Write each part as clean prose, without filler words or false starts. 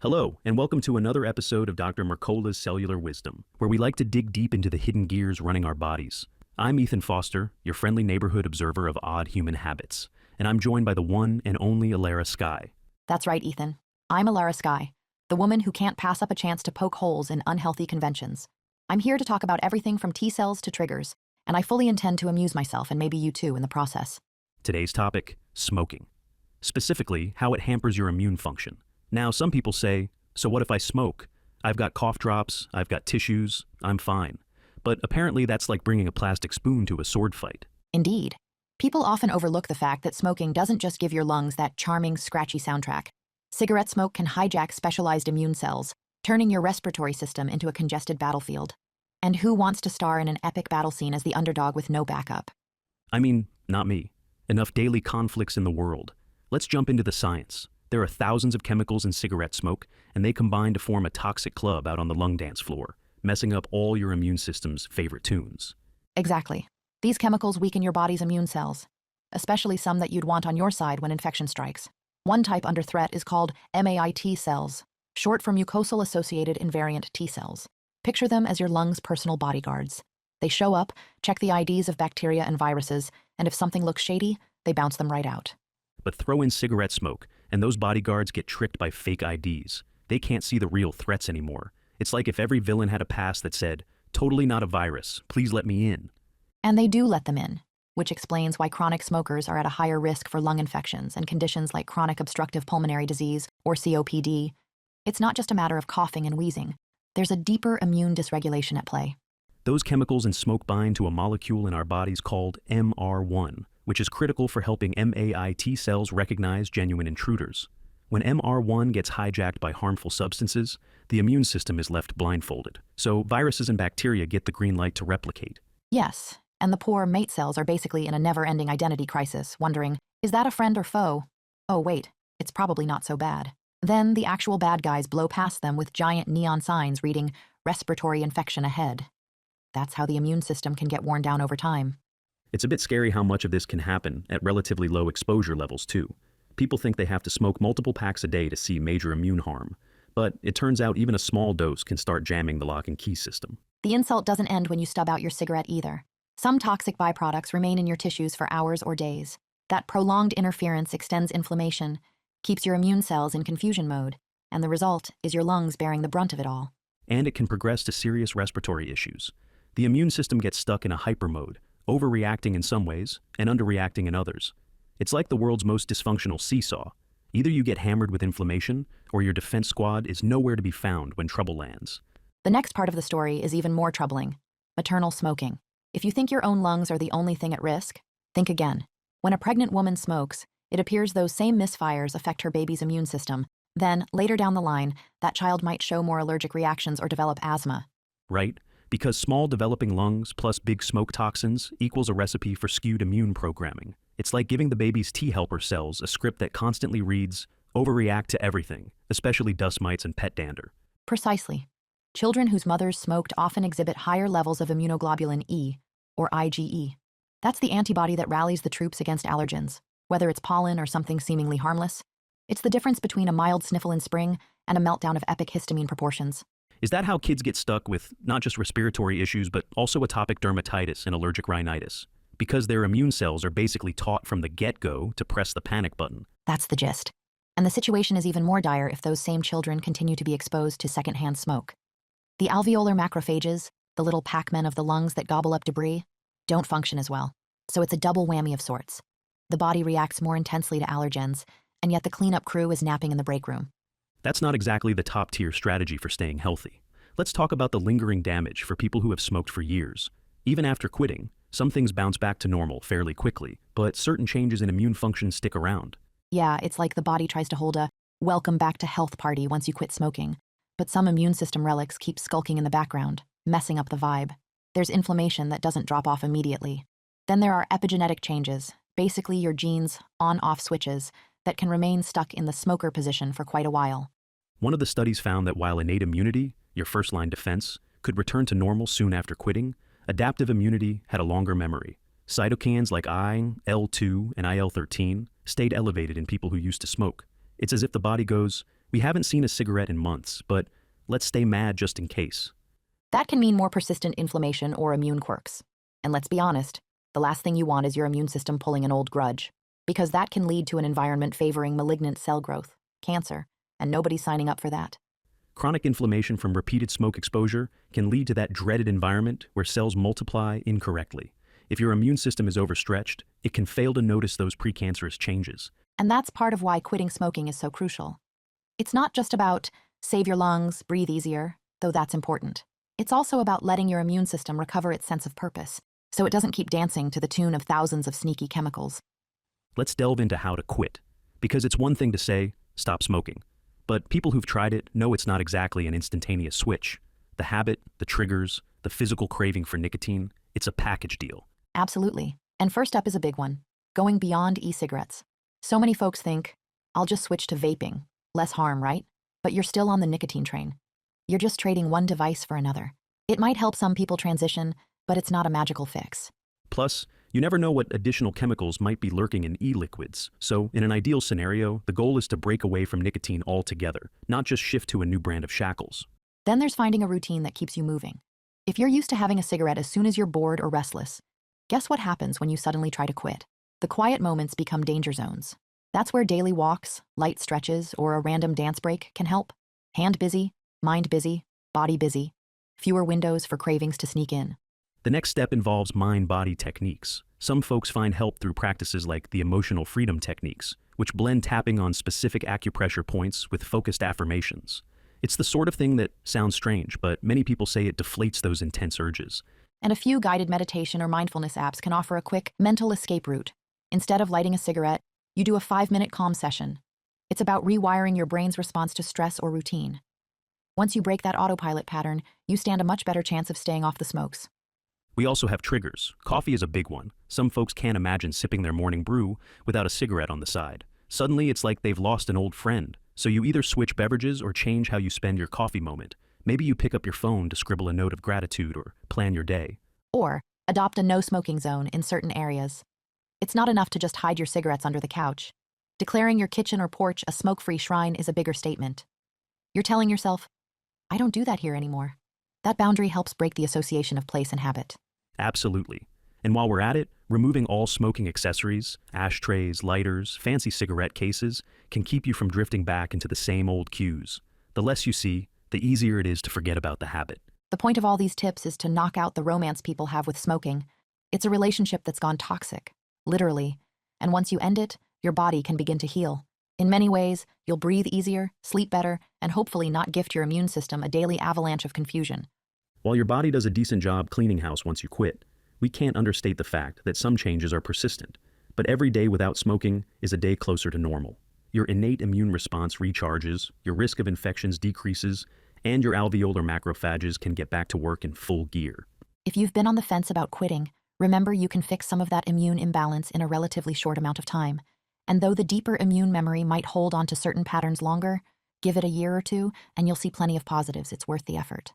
Hello, and welcome to another episode of Dr. Mercola's Cellular Wisdom, where we like to dig deep into the hidden gears running our bodies. I'm Ethan Foster, your friendly neighborhood observer of odd human habits, and I'm joined by the one and only Alara Sky. That's right, Ethan. I'm Alara Sky, the woman who can't pass up a chance to poke holes in unhealthy conventions. I'm here to talk about everything from T cells to triggers, and I fully intend to amuse myself and maybe you too in the process. Today's topic, smoking. Specifically, how it hampers your immune function. Now, some people say, so what if I smoke? I've got cough drops, I've got tissues, I'm fine. But apparently that's like bringing a plastic spoon to a sword fight. Indeed. People often overlook the fact that smoking doesn't just give your lungs that charming, scratchy soundtrack. Cigarette smoke can hijack specialized immune cells, turning your respiratory system into a congested battlefield. And who wants to star in an epic battle scene as the underdog with no backup? I mean, not me. Enough daily conflicts in the world. Let's jump into the science. There are thousands of chemicals in cigarette smoke, and they combine to form a toxic club out on the lung dance floor, messing up all your immune system's favorite tunes. Exactly. These chemicals weaken your body's immune cells, especially some that you'd want on your side when infection strikes. One type under threat is called MAIT cells, short for mucosal-associated invariant T cells. Picture them as your lungs' personal bodyguards. They show up, check the IDs of bacteria and viruses, and if something looks shady, they bounce them right out. But throw in cigarette smoke, and those bodyguards get tricked by fake IDs. They can't see the real threats anymore. It's like if every villain had a pass that said, "Totally not a virus, please let me in." And they do let them in, which explains why chronic smokers are at a higher risk for lung infections and conditions like chronic obstructive pulmonary disease, or COPD. It's not just a matter of coughing and wheezing. There's a deeper immune dysregulation at play. Those chemicals in smoke bind to a molecule in our bodies called MR1, which is critical for helping MAIT cells recognize genuine intruders. When MR1 gets hijacked by harmful substances, the immune system is left blindfolded, so viruses and bacteria get the green light to replicate. Yes, and the poor mate cells are basically in a never-ending identity crisis, wondering, is that a friend or foe? Oh wait, it's probably not so bad. Then the actual bad guys blow past them with giant neon signs reading, "Respiratory infection ahead." That's how the immune system can get worn down over time. It's a bit scary how much of this can happen at relatively low exposure levels, too. People think they have to smoke multiple packs a day to see major immune harm, but it turns out even a small dose can start jamming the lock and key system. The insult doesn't end when you stub out your cigarette either. Some toxic byproducts remain in your tissues for hours or days. That prolonged interference extends inflammation, keeps your immune cells in confusion mode, and the result is your lungs bearing the brunt of it all. And it can progress to serious respiratory issues. The immune system gets stuck in a hyper mode, overreacting in some ways and underreacting in others. It's like the world's most dysfunctional seesaw. Either you get hammered with inflammation, or your defense squad is nowhere to be found when trouble lands. The next part of the story is even more troubling: maternal smoking. If you think your own lungs are the only thing at risk, think again. When a pregnant woman smokes, it appears those same misfires affect her baby's immune system. Then, later down the line, that child might show more allergic reactions or develop asthma. Right? Because small developing lungs plus big smoke toxins equals a recipe for skewed immune programming. It's like giving the baby's T helper cells a script that constantly reads, "Overreact to everything, especially dust mites and pet dander." Precisely. Children whose mothers smoked often exhibit higher levels of immunoglobulin E, or IgE. That's the antibody that rallies the troops against allergens, whether it's pollen or something seemingly harmless. It's the difference between a mild sniffle in spring and a meltdown of epic histamine proportions. Is that how kids get stuck with not just respiratory issues, but also atopic dermatitis and allergic rhinitis? Because their immune cells are basically taught from the get-go to press the panic button. That's the gist. And the situation is even more dire if those same children continue to be exposed to secondhand smoke. The alveolar macrophages, the little Pac-Men of the lungs that gobble up debris, don't function as well. So it's a double whammy of sorts. The body reacts more intensely to allergens, and yet the cleanup crew is napping in the break room. That's not exactly the top-tier strategy for staying healthy. Let's talk about the lingering damage for people who have smoked for years. Even after quitting, some things bounce back to normal fairly quickly, but certain changes in immune function stick around. Yeah, it's like the body tries to hold a welcome back to health party once you quit smoking. But some immune system relics keep skulking in the background, messing up the vibe. There's inflammation that doesn't drop off immediately. Then there are epigenetic changes, basically your genes' on-off switches, that can remain stuck in the smoker position for quite a while. One of the studies found that while innate immunity, your first-line defense, could return to normal soon after quitting, adaptive immunity had a longer memory. Cytokines like I, L2, and IL-13 stayed elevated in people who used to smoke. It's as if the body goes, We haven't seen a cigarette in months, but let's stay mad just in case. That can mean more persistent inflammation or immune quirks. And let's be honest, the last thing you want is your immune system pulling an old grudge, because that can lead to an environment favoring malignant cell growth, cancer, and nobody's signing up for that. Chronic inflammation from repeated smoke exposure can lead to that dreaded environment where cells multiply incorrectly. If your immune system is overstretched, it can fail to notice those precancerous changes. And that's part of why quitting smoking is so crucial. It's not just about save your lungs, breathe easier, though that's important. It's also about letting your immune system recover its sense of purpose, so it doesn't keep dancing to the tune of thousands of sneaky chemicals. Let's delve into how to quit, because it's one thing to say, stop smoking. But people who've tried it know it's not exactly an instantaneous switch. The habit, the triggers, the physical craving for nicotine, it's a package deal. Absolutely. And first up is a big one, going beyond e-cigarettes. So many folks think, I'll just switch to vaping. Less harm, right? But you're still on the nicotine train. You're just trading one device for another. It might help some people transition, but it's not a magical fix. Plus, you never know what additional chemicals might be lurking in e-liquids. So, in an ideal scenario, the goal is to break away from nicotine altogether, not just shift to a new brand of shackles. Then there's finding a routine that keeps you moving. If you're used to having a cigarette as soon as you're bored or restless, guess what happens when you suddenly try to quit? The quiet moments become danger zones. That's where daily walks, light stretches, or a random dance break can help. Hand busy, mind busy, body busy. Fewer windows for cravings to sneak in. The next step involves mind-body techniques. Some folks find help through practices like the emotional freedom techniques, which blend tapping on specific acupressure points with focused affirmations. It's the sort of thing that sounds strange, but many people say it deflates those intense urges. And a few guided meditation or mindfulness apps can offer a quick mental escape route. Instead of lighting a cigarette, you do a 5-minute calm session. It's about rewiring your brain's response to stress or routine. Once you break that autopilot pattern, you stand a much better chance of staying off the smokes. We also have triggers. Coffee is a big one. Some folks can't imagine sipping their morning brew without a cigarette on the side. Suddenly, it's like they've lost an old friend. So you either switch beverages or change how you spend your coffee moment. Maybe you pick up your phone to scribble a note of gratitude or plan your day. Or adopt a no-smoking zone in certain areas. It's not enough to just hide your cigarettes under the couch. Declaring your kitchen or porch a smoke-free shrine is a bigger statement. You're telling yourself, I don't do that here anymore. That boundary helps break the association of place and habit. Absolutely. And while we're at it, removing all smoking accessories, ashtrays, lighters, fancy cigarette cases, can keep you from drifting back into the same old cues. The less you see, the easier it is to forget about the habit. The point of all these tips is to knock out the romance people have with smoking. It's a relationship that's gone toxic, literally. And once you end it, your body can begin to heal. In many ways, you'll breathe easier, sleep better, and hopefully not gift your immune system a daily avalanche of confusion. While your body does a decent job cleaning house once you quit, we can't understate the fact that some changes are persistent. But every day without smoking is a day closer to normal. Your innate immune response recharges, your risk of infections decreases, and your alveolar macrophages can get back to work in full gear. If you've been on the fence about quitting, remember you can fix some of that immune imbalance in a relatively short amount of time. And though the deeper immune memory might hold on to certain patterns longer, give it a year or two, and you'll see plenty of positives. It's worth the effort.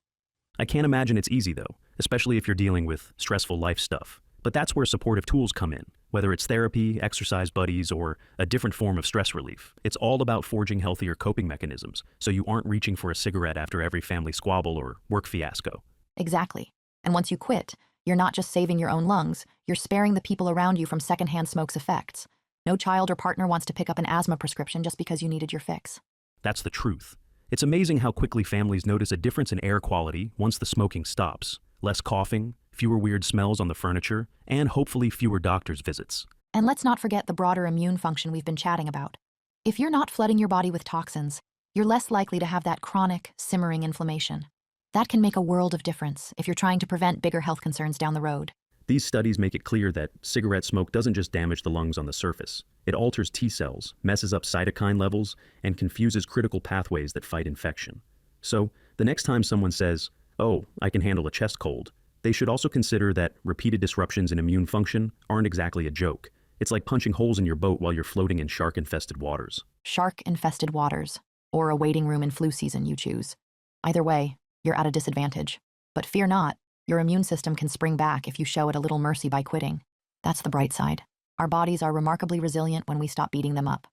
I can't imagine it's easy though, especially if you're dealing with stressful life stuff. But that's where supportive tools come in, whether it's therapy, exercise buddies, or a different form of stress relief. It's all about forging healthier coping mechanisms, so you aren't reaching for a cigarette after every family squabble or work fiasco. Exactly. And once you quit, you're not just saving your own lungs, you're sparing the people around you from secondhand smoke's effects. No child or partner wants to pick up an asthma prescription just because you needed your fix. That's the truth. It's amazing how quickly families notice a difference in air quality once the smoking stops. Less coughing, fewer weird smells on the furniture, and hopefully fewer doctor's visits. And let's not forget the broader immune function we've been chatting about. If you're not flooding your body with toxins, you're less likely to have that chronic, simmering inflammation. That can make a world of difference if you're trying to prevent bigger health concerns down the road. These studies make it clear that cigarette smoke doesn't just damage the lungs on the surface. It alters T cells, messes up cytokine levels, and confuses critical pathways that fight infection. So, the next time someone says, "Oh, I can handle a chest cold," they should also consider that repeated disruptions in immune function aren't exactly a joke. It's like punching holes in your boat while you're floating in shark-infested waters. Shark-infested waters, or a waiting room in flu season, you choose. Either way, you're at a disadvantage. But fear not. Your immune system can spring back if you show it a little mercy by quitting. That's the bright side. Our bodies are remarkably resilient when we stop beating them up.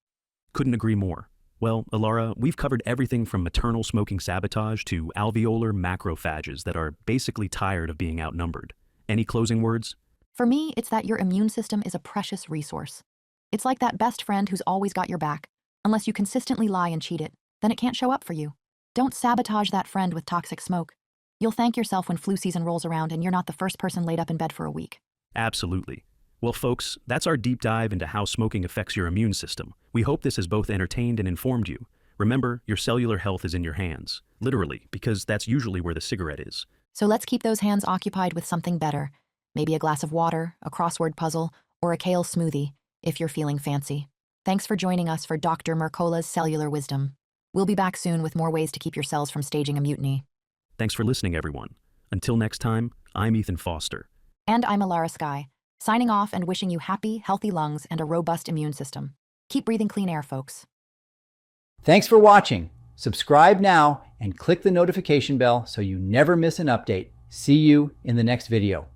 Couldn't agree more. Well, Alara, we've covered everything from maternal smoking sabotage to alveolar macrophages that are basically tired of being outnumbered. Any closing words? For me, it's that your immune system is a precious resource. It's like that best friend who's always got your back. Unless you consistently lie and cheat it, then it can't show up for you. Don't sabotage that friend with toxic smoke. You'll thank yourself when flu season rolls around and you're not the first person laid up in bed for a week. Absolutely. Well, folks, that's our deep dive into how smoking affects your immune system. We hope this has both entertained and informed you. Remember, your cellular health is in your hands, literally, because that's usually where the cigarette is. So let's keep those hands occupied with something better. Maybe a glass of water, a crossword puzzle, or a kale smoothie, if you're feeling fancy. Thanks for joining us for Dr. Mercola's Cellular Wisdom. We'll be back soon with more ways to keep your cells from staging a mutiny. Thanks for listening, everyone. Until next time, I'm Ethan Foster. And I'm Alara Sky, signing off and wishing you happy, healthy lungs and a robust immune system. Keep breathing clean air, folks. Thanks for watching. Subscribe now and click the notification bell so you never miss an update. See you in the next video.